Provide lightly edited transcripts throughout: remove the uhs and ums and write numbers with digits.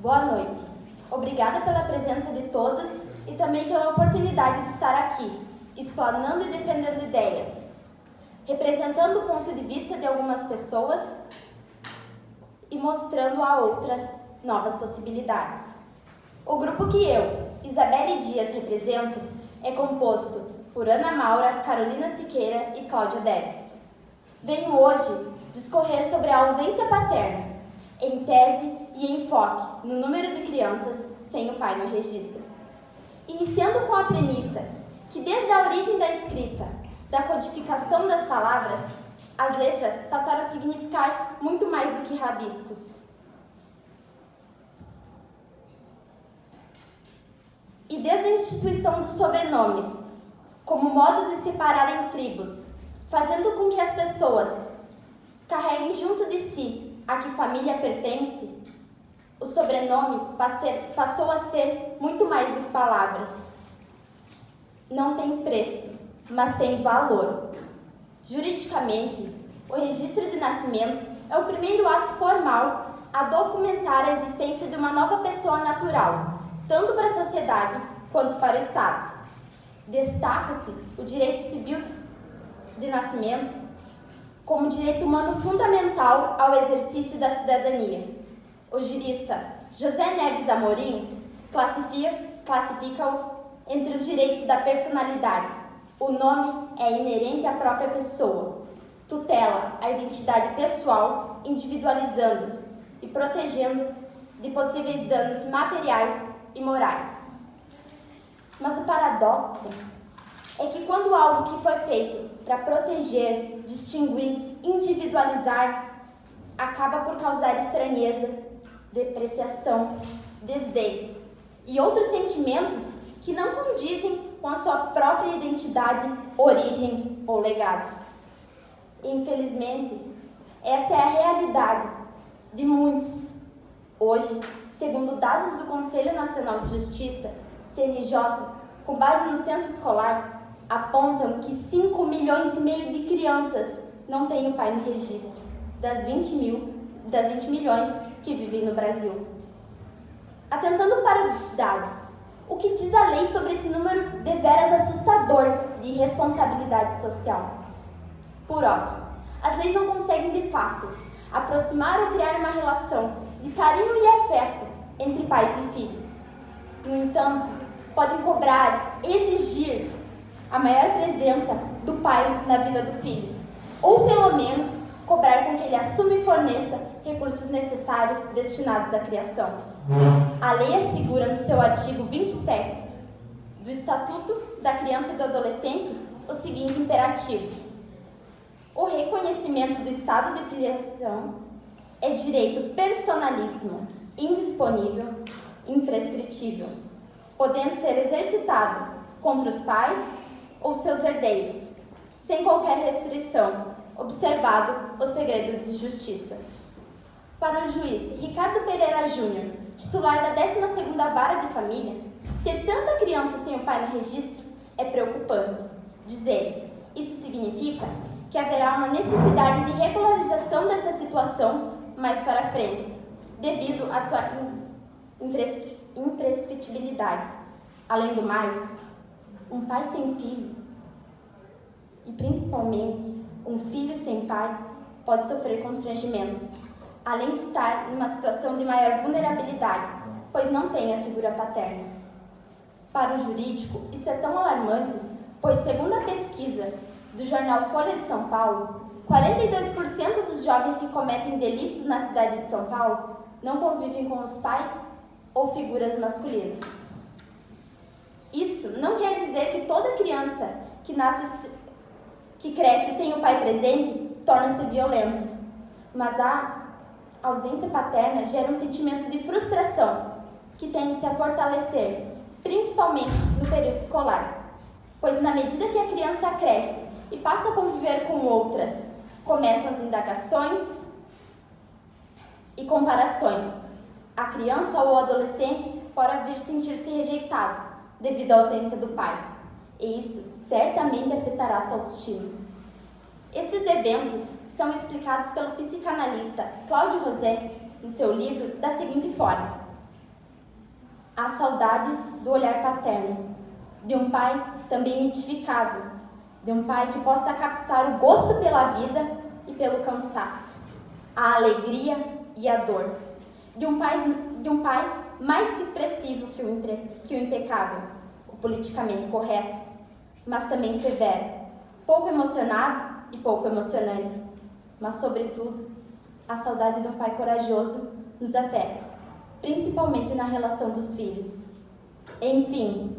Boa noite. Obrigada pela presença de todos e também pela oportunidade de estar aqui, explanando e defendendo ideias, representando o ponto de vista de algumas pessoas e mostrando a outras novas possibilidades. O grupo que eu, Isabelle Dias, represento é composto por Ana Maura, Carolina Siqueira e Cláudia Deves. Venho hoje discorrer sobre a ausência paterna, em tese e enfoque no número de crianças sem o pai no registro. Iniciando com a premissa que desde a origem da escrita, da codificação das palavras, as letras passaram a significar muito mais do que rabiscos. E desde a instituição dos sobrenomes, como modo de separar em tribos, fazendo com que as pessoas carreguem junto de si a que família pertence, o sobrenome passou a ser muito mais do que palavras. Não tem preço, mas tem valor. Juridicamente, o registro de nascimento é o primeiro ato formal a documentar a existência de uma nova pessoa natural, tanto para a sociedade quanto para o Estado. Destaca-se o direito civil de nascimento como direito humano fundamental ao exercício da cidadania. O jurista José Neves Amorim classifica-o entre os direitos da personalidade. O nome é inerente à própria pessoa, tutela a identidade pessoal, individualizando e protegendo de possíveis danos materiais e morais. Mas o paradoxo é que quando algo que foi feito para proteger, distinguir, individualizar, acaba por causar estranheza, depreciação, desdém e outros sentimentos que não condizem com a sua própria identidade, origem ou legado. Infelizmente, essa é a realidade de muitos. Hoje, segundo dados do Conselho Nacional de Justiça, CNJ, com base no censo escolar, apontam que 5,5 milhões de crianças não têm o pai no registro, das 20 milhões que vivem no Brasil. Atentando para os dados, o que diz a lei sobre esse número deveras assustador de irresponsabilidade social? Por óbvio, as leis não conseguem de fato aproximar ou criar uma relação de carinho e afeto entre pais e filhos. No entanto, podem cobrar, exigir a maior presença do pai na vida do filho, ou pelo menos cobrar com que ele assuma e forneça recursos necessários destinados à criação. A lei assegura no seu artigo 27 do Estatuto da Criança e do Adolescente o seguinte imperativo: o reconhecimento do estado de filiação é direito personalíssimo, indisponível, imprescritível, podendo ser exercitado contra os pais ou seus herdeiros, sem qualquer restrição, observado o segredo de justiça. Para o juiz Ricardo Pereira Júnior, titular da 12ª Vara de Família, ter tanta criança sem o pai no registro é preocupante. Diz ele, isso significa que haverá uma necessidade de regularização dessa situação mais para frente, devido à sua imprescritibilidade. Além do mais, um pai sem filhos, e principalmente um filho sem pai, pode sofrer constrangimentos, além de estar numa situação de maior vulnerabilidade, pois não tem a figura paterna. Para o jurídico, isso é tão alarmante, pois segundo a pesquisa do jornal Folha de São Paulo, 42% dos jovens que cometem delitos na cidade de São Paulo não convivem com os pais ou figuras masculinas. Isso não quer dizer que toda criança que cresce sem o pai presente torna-se violenta, mas a ausência paterna gera um sentimento de frustração que tende-se a fortalecer, principalmente no período escolar, pois na medida que a criança cresce e passa a conviver com outras, começam as indagações e comparações. A criança ou o adolescente pode vir sentir-se rejeitado devido à ausência do pai, e isso certamente afetará sua autoestima. Estes eventos são explicados pelo psicanalista Cláudio Rosé no seu livro da seguinte forma: A saudade do olhar paterno, de um pai também mitificável, de um pai que possa captar o gosto pela vida e pelo cansaço, a alegria e a dor, de um pai mais que expressivo que o impecável, o politicamente correto, mas também severo, pouco emocionado e pouco emocionante, mas sobretudo a saudade de um pai corajoso nos afetos, principalmente na relação dos filhos. Enfim,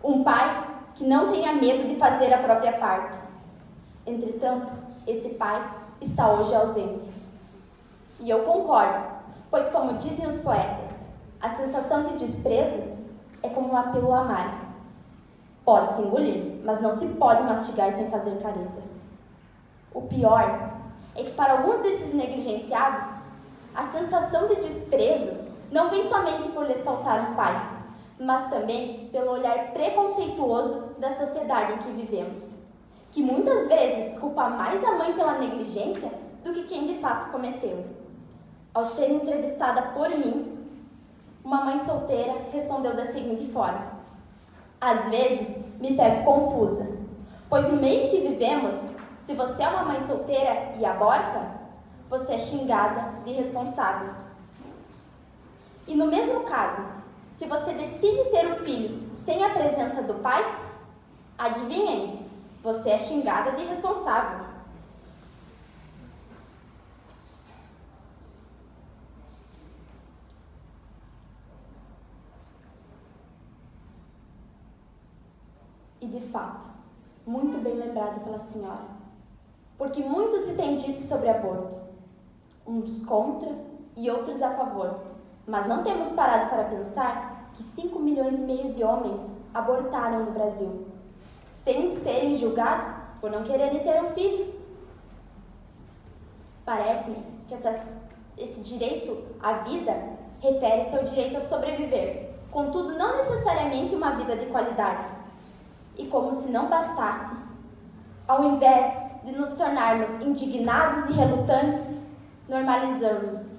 um pai que não tenha medo de fazer a própria parte. Entretanto, esse pai está hoje ausente. E eu concordo, pois como dizem os poetas, a sensação de desprezo é como um apelo amargo. Pode-se engolir, mas não se pode mastigar sem fazer caretas. O pior é que para alguns desses negligenciados, a sensação de desprezo não vem somente por lhes faltar um pai, mas também pelo olhar preconceituoso da sociedade em que vivemos, que muitas vezes culpa mais a mãe pela negligência do que quem de fato cometeu. Ao ser entrevistada por mim, uma mãe solteira respondeu da seguinte forma: às vezes me pego confusa, pois no meio que vivemos, se você é uma mãe solteira e aborta, você é xingada de irresponsável. E no mesmo caso, se você decide ter o filho sem a presença do pai, adivinhem, você é xingada de irresponsável. E de fato, muito bem lembrado pela senhora, porque muito se tem dito sobre aborto, uns contra e outros a favor, mas não temos parado para pensar que 5,5 milhões de homens abortaram no Brasil, sem serem julgados por não quererem ter um filho. Parece-me que esse direito à vida refere-se ao direito a sobreviver, contudo não necessariamente uma vida de qualidade. E como se não bastasse, ao invés de nos tornarmos indignados e relutantes, normalizamos,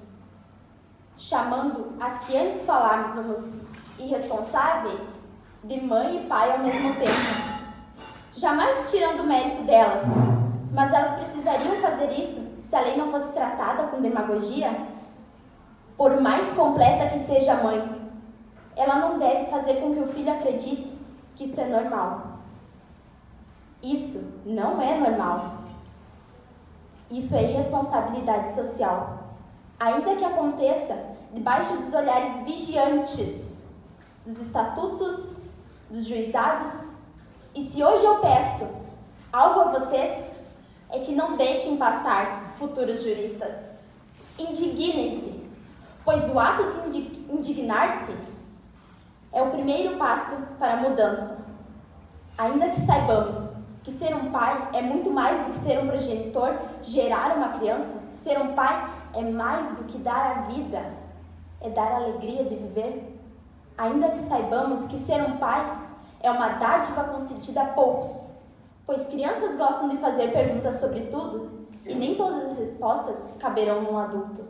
chamando as que antes falávamos irresponsáveis de mãe e pai ao mesmo tempo. Jamais tirando o mérito delas, mas elas precisariam fazer isso se a lei não fosse tratada com demagogia? Por mais completa que seja a mãe, ela não deve fazer com que o filho acredite que isso é normal. Isso não é normal. Isso é irresponsabilidade social, ainda que aconteça debaixo dos olhares vigiantes dos estatutos, dos juizados. E se hoje eu peço algo a vocês, é que não deixem passar, futuros juristas. Indignem-se, pois o ato de indignar-se é o primeiro passo para a mudança. Ainda que saibamos que ser um pai é muito mais do que ser um progenitor, gerar uma criança, ser um pai é mais do que dar a vida, é dar a alegria de viver. Ainda que saibamos que ser um pai é uma dádiva concedida a poucos, pois crianças gostam de fazer perguntas sobre tudo e nem todas as respostas caberão num adulto.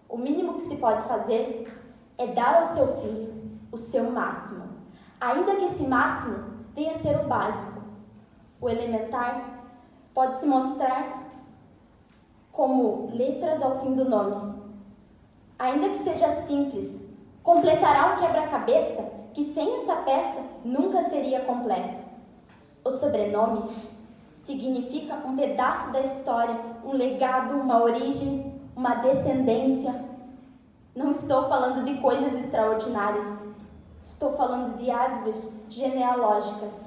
O mínimo que se pode fazer é dar ao seu filho o seu máximo, ainda que esse máximo venha a ser o básico. O elementar pode se mostrar como letras ao fim do nome. Ainda que seja simples, completará um quebra-cabeça que sem essa peça nunca seria completo. O sobrenome significa um pedaço da história, um legado, uma origem, uma descendência. Não estou falando de coisas extraordinárias. Estou falando de árvores genealógicas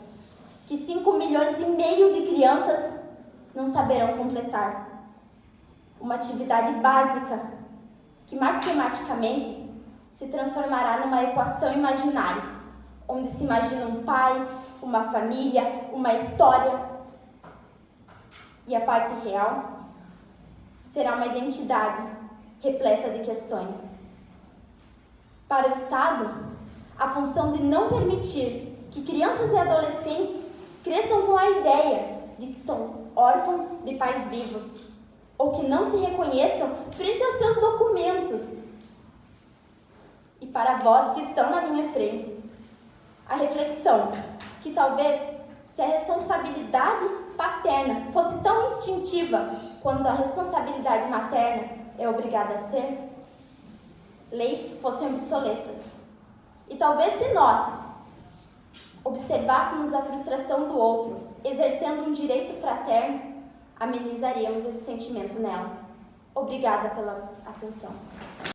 que 5,5 milhões de crianças não saberão completar. Uma atividade básica que matematicamente se transformará numa equação imaginária, onde se imagina um pai, uma família, uma história. E a parte real será uma identidade repleta de questões. Para o Estado, a função de não permitir que crianças e adolescentes cresçam com a ideia de que são órfãos de pais vivos, ou que não se reconheçam frente aos seus documentos. E para vós que estão na minha frente. A reflexão que talvez, se a responsabilidade paterna fosse tão instintiva quanto a responsabilidade materna é obrigada a ser, leis fossem obsoletas. E talvez se nós observássemos a frustração do outro, exercendo um direito fraterno, amenizaríamos esse sentimento nelas. Obrigada pela atenção.